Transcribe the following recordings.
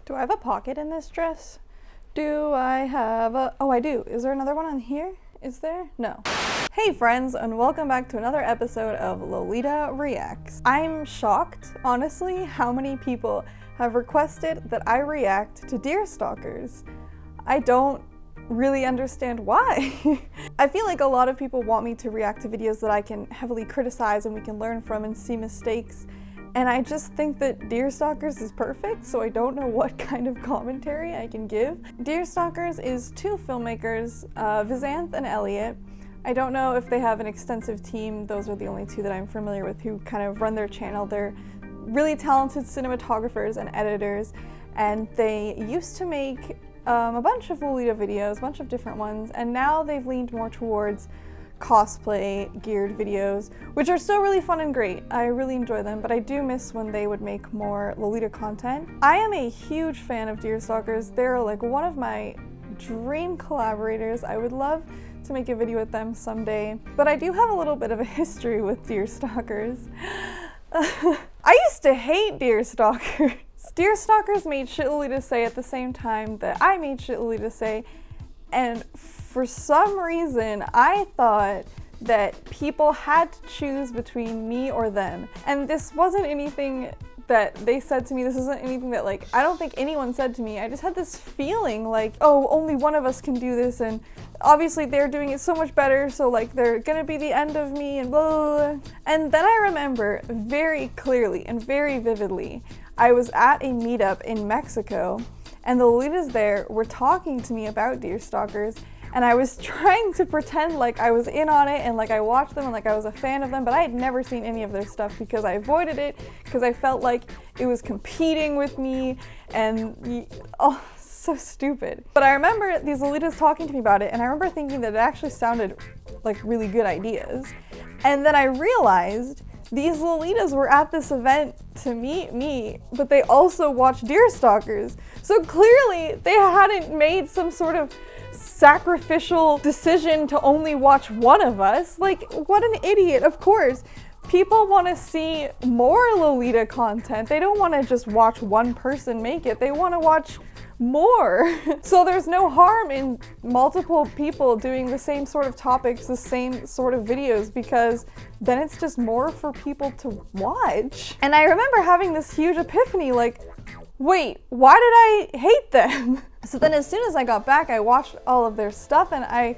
Do I have a pocket in this dress? Do I have a... Oh, I do. Is there another one on here? Is there? No. Hey friends, and welcome back to another episode of Lolita Reacts. I'm shocked, honestly, how many people have requested that I react to Deerstalkers. I don't really understand why. I feel like a lot of people want me to react to videos that I can heavily criticize and we can learn from and see mistakes. And I just think that Deerstalkers is perfect, so I don't know what kind of commentary I can give. Deerstalkers is two filmmakers, Vizanth and Elliot. I don't know if they have an extensive team. Those are the only two that I'm familiar with who kind of run their channel. They're really talented cinematographers and editors, and they used to make a bunch of Lolita videos, a bunch of different ones, and now they've leaned more towards cosplay geared videos, which are still really fun and great. I really enjoy them, but I do miss when they would make more Lolita content. I am a huge fan of Deerstalkers. They're like one of my dream collaborators. I would love to make a video with them someday, but I do have a little bit of a history with Deerstalkers. I used to hate Deerstalkers. Deerstalkers made shit Lolita say at the same time that I made shit Lolita say, and for some reason I thought that people had to choose between me or them. And this wasn't anything that they said to me, this isn't anything that like, I don't think anyone said to me. I just had this feeling like, oh, only one of us can do this, and obviously they're doing it so much better, so like they're gonna be the end of me and blah, blah, blah. And then I remember very clearly and very vividly, I was at a meetup in Mexico and the Lolitas there were talking to me about Deerstalkers, and I was trying to pretend like I was in on it and like I watched them and like I was a fan of them, but I had never seen any of their stuff because I avoided it because I felt like it was competing with me and oh, so stupid. But I remember these Lolitas talking to me about it, and I remember thinking that it actually sounded like really good ideas. And then I realized these Lolitas were at this event to meet me, but they also watched Deerstalkers. So clearly they hadn't made some sort of sacrificial decision to only watch one of us. Like, what an idiot. Of course, people want to see more Lolita content. They don't want to just watch one person make it. They want to watch more. So there's no harm in multiple people doing the same sort of topics, the same sort of videos, because then it's just more for people to watch. And I remember having this huge epiphany, like, wait, why did I hate them? So then as soon as I got back, I watched all of their stuff and I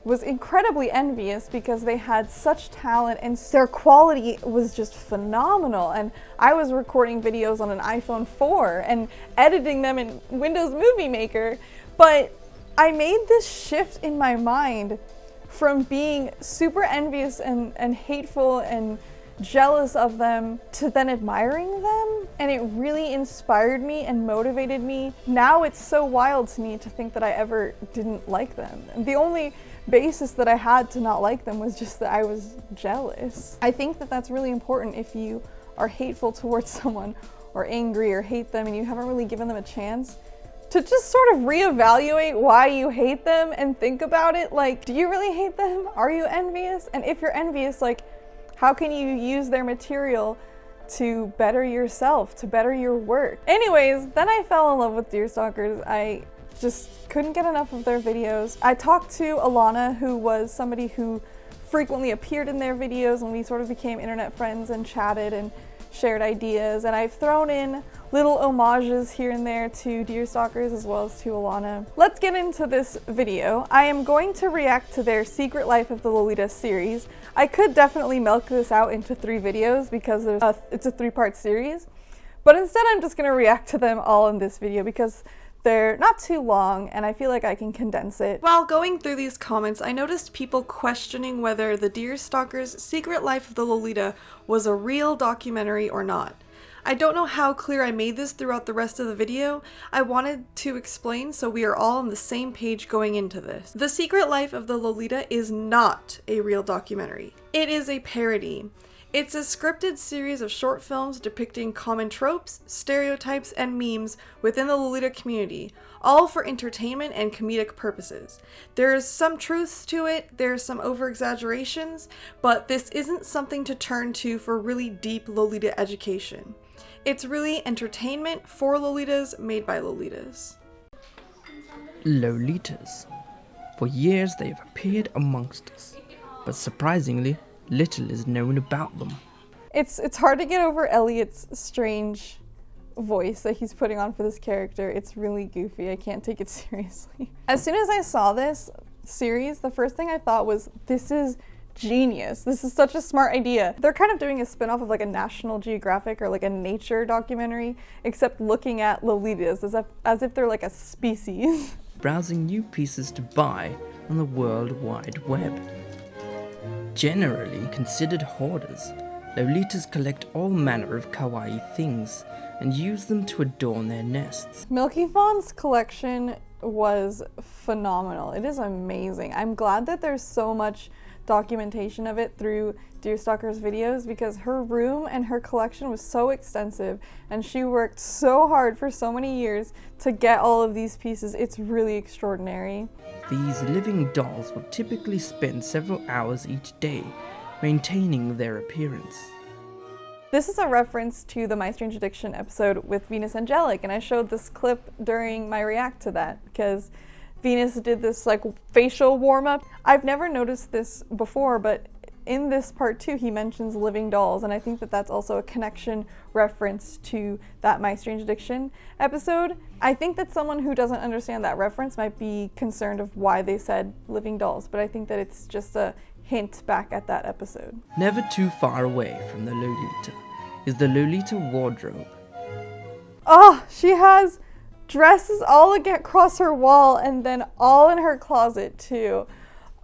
was incredibly envious because they had such talent and their quality was just phenomenal. And I was recording videos on an iPhone 4 and editing them in Windows Movie Maker. But I made this shift in my mind from being super envious and hateful and jealous of them to then admiring them, and it really inspired me and motivated me. Now it's so wild to me to think that I ever didn't like them. The only basis that I had to not like them was just that I was jealous. I think that that's really important if you are hateful towards someone or angry or hate them and you haven't really given them a chance to just sort of reevaluate why you hate them and think about it. Like, do you really hate them? Are you envious? And if you're envious, like, how can you use their material to better yourself, to better your work? Anyways, then I fell in love with Deerstalkers. I just couldn't get enough of their videos. I talked to Alana, who was somebody who frequently appeared in their videos, and we sort of became internet friends and chatted and shared ideas, and I've thrown in little homages here and there to Deerstalkers as well as to Alana. Let's get into this video. I am going to react to their Secret Life of the Lolita series. I could definitely milk this out into 3 videos because it's a 3-part series, but instead I'm just going to react to them all in this video because they're not too long and I feel like I can condense it. While going through these comments, I noticed people questioning whether the Deerstalkers Secret Life of the Lolita was a real documentary or not. I don't know how clear I made this throughout the rest of the video. I wanted to explain so we are all on the same page going into this. The Secret Life of the Lolita is not a real documentary. It is a parody. It's a scripted series of short films depicting common tropes, stereotypes, and memes within the Lolita community, all for entertainment and comedic purposes. There's some truths to it, there's some over-exaggerations, but this isn't something to turn to for really deep Lolita education. It's really entertainment for Lolitas made by Lolitas. Lolitas. For years they have appeared amongst us, but surprisingly, little is known about them. It's hard to get over Elliot's strange voice that he's putting on for this character. It's really goofy. I can't take it seriously. As soon as I saw this series, the first thing I thought was, this is genius. This is such a smart idea. They're kind of doing a spin-off of like a National Geographic or like a nature documentary, except looking at Lolitas as if they're like a species. Browsing new pieces to buy on the World Wide Web. Generally considered hoarders, Lolitas collect all manner of kawaii things and use them to adorn their nests. Milky Fawn's collection was phenomenal. It is amazing. I'm glad that there's so much documentation of it through Deerstalker's videos, because her room and her collection was so extensive and she worked so hard for so many years to get all of these pieces. It's really extraordinary. These living dolls will typically spend several hours each day maintaining their appearance. This is a reference to the My Strange Addiction episode with Venus Angelic, and I showed this clip during my react to that because Venus did this like facial warm-up. I've never noticed this before, but in this part 2 he mentions living dolls, and I think that that's also a connection reference to that My Strange Addiction episode. I think that someone who doesn't understand that reference might be concerned of why they said living dolls, but I think that it's just a hint back at that episode. Never too far away from the Lolita is the Lolita wardrobe. Oh, she has dresses all across her wall and then all in her closet too.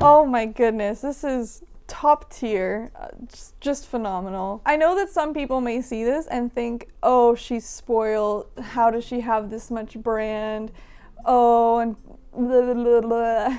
Oh my goodness, this is top tier, just phenomenal. I know that some people may see this and think, oh, she's spoiled, how does she have this much brand, oh, and blah, blah, blah.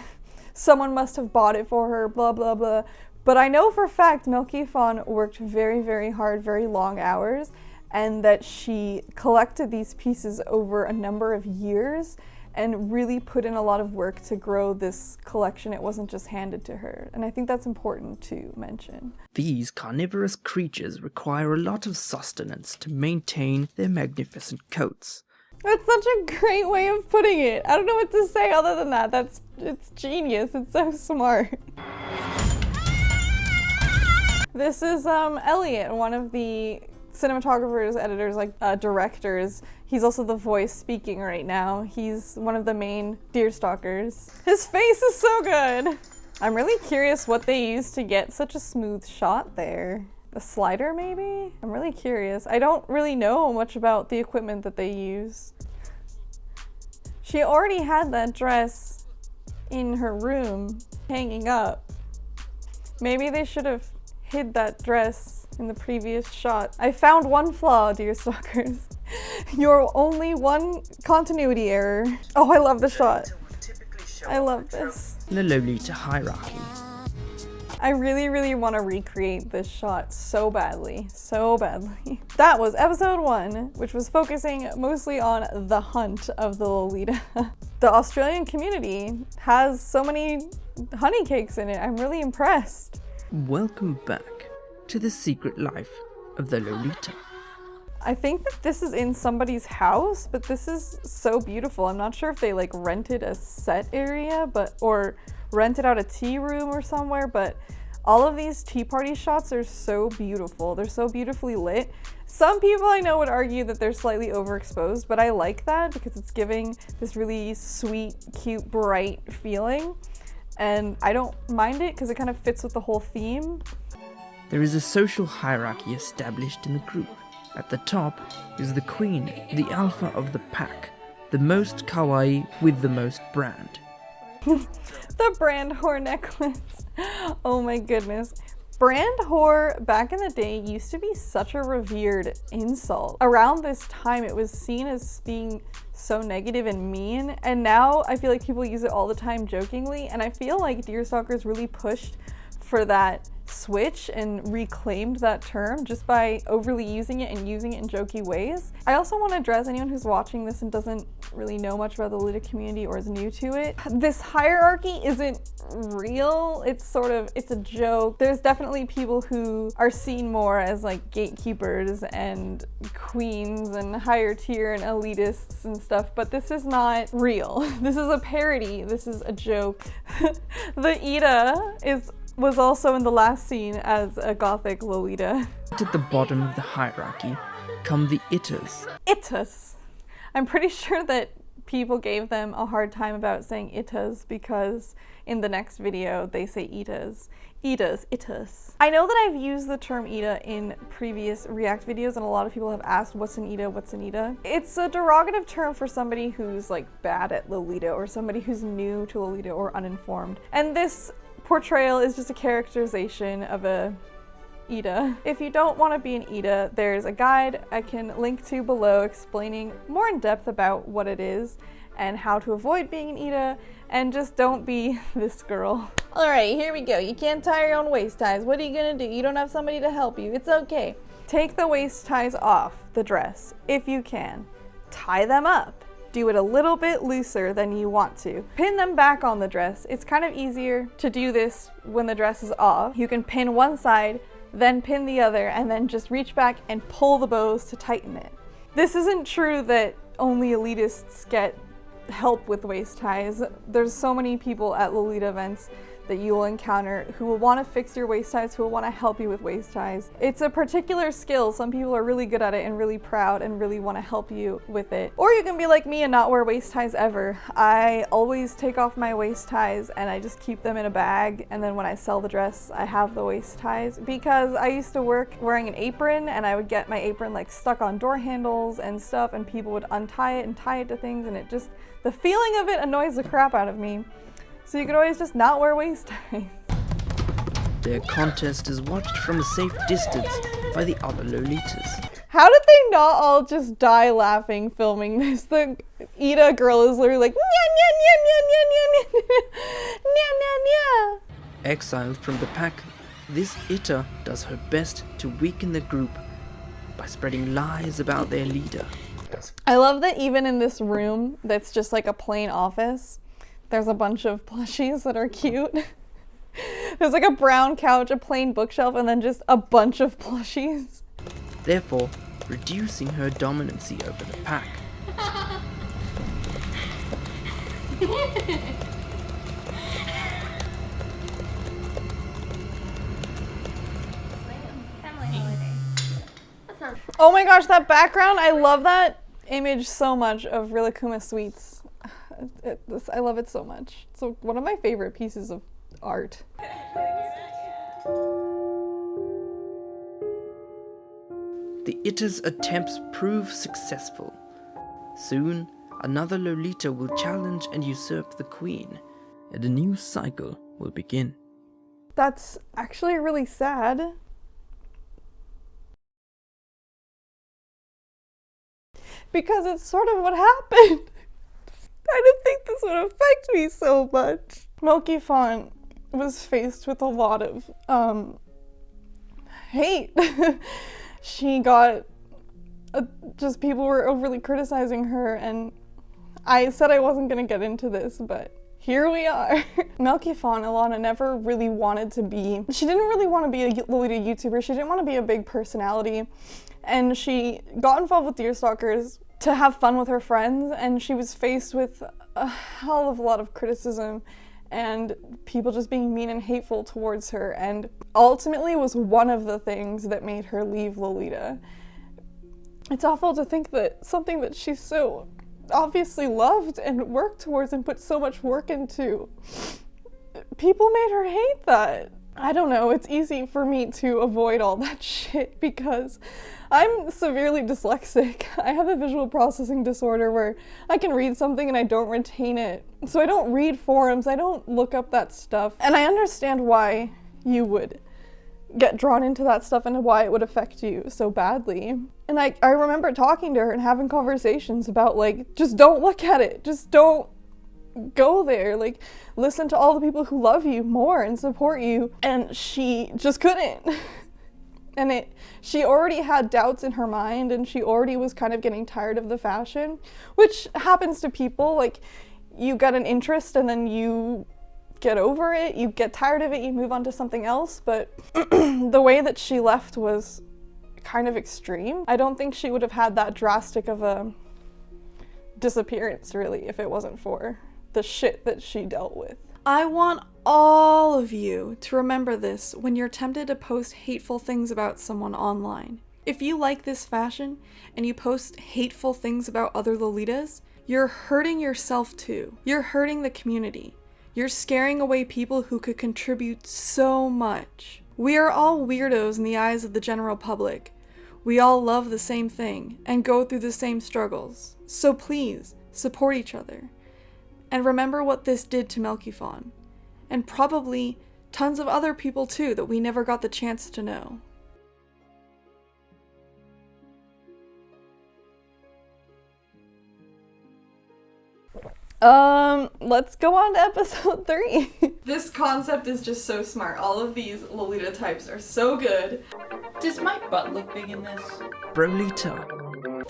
Someone must have bought it for her, blah blah blah. But I know for a fact Milky Fawn worked very, very hard, very long hours, and that she collected these pieces over a number of years and really put in a lot of work to grow this collection. It wasn't just handed to her, and I think that's important to mention. These carnivorous creatures require a lot of sustenance to maintain their magnificent coats. That's such a great way of putting it. I don't know what to say other than that. It's genius. It's so smart. This is Elliot, one of the cinematographers, editors, directors. He's also the voice speaking right now. He's one of the main Deerstalkers. His face is so good. I'm really curious what they used to get such a smooth shot there. A slider, maybe? I'm really curious. I don't really know much about the equipment that they use. She already had that dress in her room, hanging up. Maybe they should have hid that dress in the previous shot. I found one flaw, Deerstalkers. You're only one continuity error. Oh, I love the shot. I love this. The Lolita hierarchy. I really, really want to recreate this shot so badly, so badly. That was episode 1, which was focusing mostly on the hunt of the Lolita. The Australian community has so many honey cakes in it. I'm really impressed. Welcome back to the secret life of the Lolita. I think that this is in somebody's house, but this is so beautiful. I'm not sure if they like rented a set area, or rented out a tea room or somewhere, but all of these tea party shots are so beautiful. They're so beautifully lit. Some people I know would argue that they're slightly overexposed, but I like that because it's giving this really sweet, cute, bright feeling. And I don't mind it because it kind of fits with the whole theme. There is a social hierarchy established in the group. At the top is the queen, the alpha of the pack, the most kawaii with the most brand. The brand whore necklace. Oh my goodness. Brand whore back in the day used to be such a revered insult. Around this time it was seen as being so negative and mean, and now I feel like people use it all the time jokingly, and I feel like Deerstalkers really pushed for that switch and reclaimed that term just by overly using it and using it in jokey ways. I also want to address anyone who's watching this and doesn't really know much about the Lolita community or is new to it. This hierarchy isn't real. It's a joke. There's definitely people who are seen more as like gatekeepers and queens and higher tier and elitists and stuff, but this is not real. This is a parody. This is a joke. The Ida was also in the last scene as a gothic Lolita. At the bottom of the hierarchy come the Itas. Itas. I'm pretty sure that people gave them a hard time about saying Itas because in the next video they say Itas. Itas, Itas. I know that I've used the term Ida in previous React videos and a lot of people have asked what's an Ida, what's an Ida. It's a derogative term for somebody who's like bad at Lolita or somebody who's new to Lolita or uninformed. And this portrayal is just a characterization of a Ida. If you don't want to be an Ida, there's a guide I can link to below explaining more in depth about what it is and how to avoid being an Ida, and just don't be this girl. Alright, here we go. You can't tie your own waist ties. What are you gonna do? You don't have somebody to help you. It's okay. Take the waist ties off the dress if you can. Tie them up. Do it a little bit looser than you want to. Pin them back on the dress. It's kind of easier to do this when the dress is off. You can pin one side, then pin the other, and then just reach back and pull the bows to tighten it. This isn't true that only elitists get help with waist ties. There's so many people at Lolita events that you will encounter who will want to fix your waist ties, who will want to help you with waist ties. It's a particular skill. Some people are really good at it and really proud and really want to help you with it. Or you can be like me and not wear waist ties ever. I always take off my waist ties and I just keep them in a bag, and then when I sell the dress I have the waist ties, because I used to work wearing an apron and I would get my apron like stuck on door handles and stuff, and people would untie it and tie it to things, and it just, the feeling of it annoys the crap out of me. So you could always just not wear waist ties. Their contest is watched from a safe distance by the other Lolitas. How did they not all just die laughing filming this? The Ida girl is literally like, nya nya nya nya nya nya nya nya nya nya. Exiled from the pack, this Ita does her best to weaken the group by spreading lies about their leader. I love that even in this room that's just like a plain office, there's a bunch of plushies that are cute. There's like a brown couch, a plain bookshelf, and then just a bunch of plushies. Therefore, reducing her dominancy over the pack. Oh my gosh, that background, I love that image so much of Rilakkuma Sweets. I love it so much. It's one of my favorite pieces of art. The Ita's attempts prove successful. Soon, another Lolita will challenge and usurp the queen, and a new cycle will begin. That's actually really sad. Because it's sort of what happened. I didn't think this would affect me so much. Milky Font was faced with a lot of hate. She got just people were overly criticizing her, and I said I wasn't gonna get into this, but here we are. Milky Font, Alana, never really wanted to be, she didn't really want to be a Lolita YouTuber. She didn't want to be a big personality, and she got involved with Deerstalkers to have fun with her friends, and she was faced with a hell of a lot of criticism and people just being mean and hateful towards her, and ultimately was one of the things that made her leave Lolita. It's awful to think that something that she so obviously loved and worked towards and put so much work into, people made her hate that. I don't know, it's easy for me to avoid all that shit because I'm severely dyslexic. I have a visual processing disorder where I can read something and I don't retain it. So I don't read forums, I don't look up that stuff. And I understand why you would get drawn into that stuff and why it would affect you so badly. And I remember talking to her and having conversations about like, just don't look at it. Just don't go there, like listen to all the people who love you more and support you. And she just couldn't. And she already had doubts in her mind, and she already was kind of getting tired of the fashion, which happens to people. Like, you get an interest and then you get over it, you get tired of it, you move on to something else. But the way that she left was kind of extreme. I don't think she would have had that drastic of a disappearance, really, if it wasn't for the shit that she dealt with. I want all of you to remember this when you're tempted to post hateful things about someone online. If you like this fashion and you post hateful things about other Lolitas, you're hurting yourself too. You're hurting the community. You're scaring away people who could contribute so much. We are all weirdos in the eyes of the general public. We all love the same thing and go through the same struggles. So please, support each other. And remember what this did to Melkifon. And probably tons of other people too that we never got the chance to know. Let's go on to episode 3. This concept is just so smart. All of these Lolita types are so good. Does my butt look big in this? Brolita.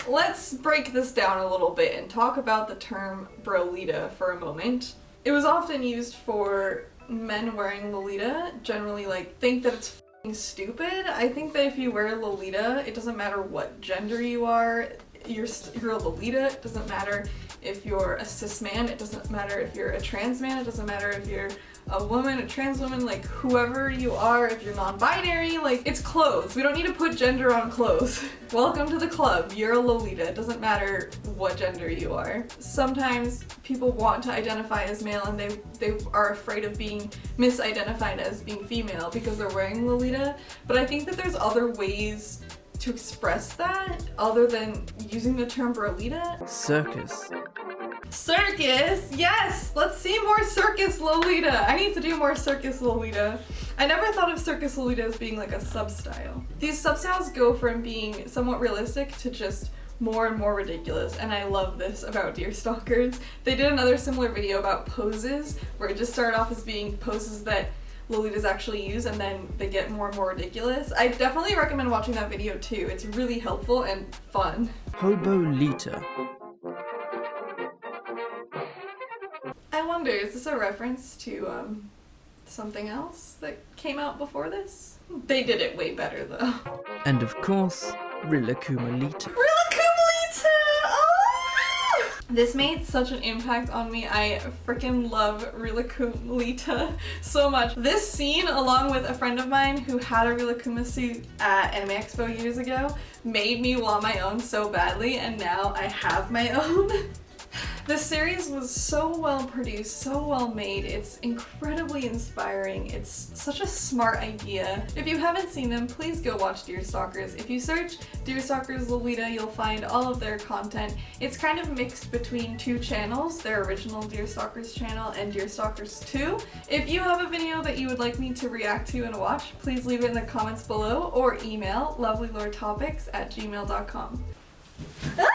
Let's break this down a little bit and talk about the term Brolita for a moment. It was often used for men wearing Lolita, generally think that it's f***ing stupid. I think that if you wear Lolita, it doesn't matter what gender you are, you're a Lolita. It doesn't matter if you're a cis man, it doesn't matter if you're a trans man, it doesn't matter if you're a woman, a trans woman, whoever you are, if you're non-binary, it's clothes. We don't need to put gender on clothes. Welcome to the club. You're a Lolita. It doesn't matter what gender you are. Sometimes people want to identify as male and they are afraid of being misidentified as being female because they're wearing Lolita, but I think that there's other ways to express that other than using the term Brolita. Circus. Circus? Yes! Let's see more Circus Lolita! I need to do more Circus Lolita. I never thought of Circus Lolita as being a sub-style. These sub-styles go from being somewhat realistic to just more and more ridiculous, and I love this about Deerstalkers. They did another similar video about poses, where it just started off as being poses that Lolitas actually use, and then they get more and more ridiculous. I definitely recommend watching that video too. It's really helpful and fun. Hobolita. I wonder, is this a reference to something else that came out before this? They did it way better though. And of course, Rillakumalita. Rillakumalita! Oh! This made such an impact on me. I freaking love Rillakumalita so much. This scene, along with a friend of mine who had a Rillakumalita suit at Anime Expo years ago, made me want my own so badly, and now I have my own. This series was so well produced, so well made. It's incredibly inspiring. It's such a smart idea. If you haven't seen them, please go watch Deerstalkers. If you search Deerstalkers Lolita, you'll find all of their content. It's kind of mixed between two channels, their original Deerstalkers channel and Deerstalkers 2. If you have a video that you would like me to react to and watch, please leave it in the comments below or email lovelylortopics@gmail.com. Ah!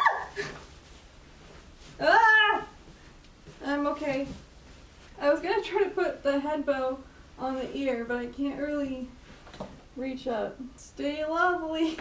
Ah! I'm okay. I was gonna try to put the head bow on the ear, but I can't really reach up. Stay lovely.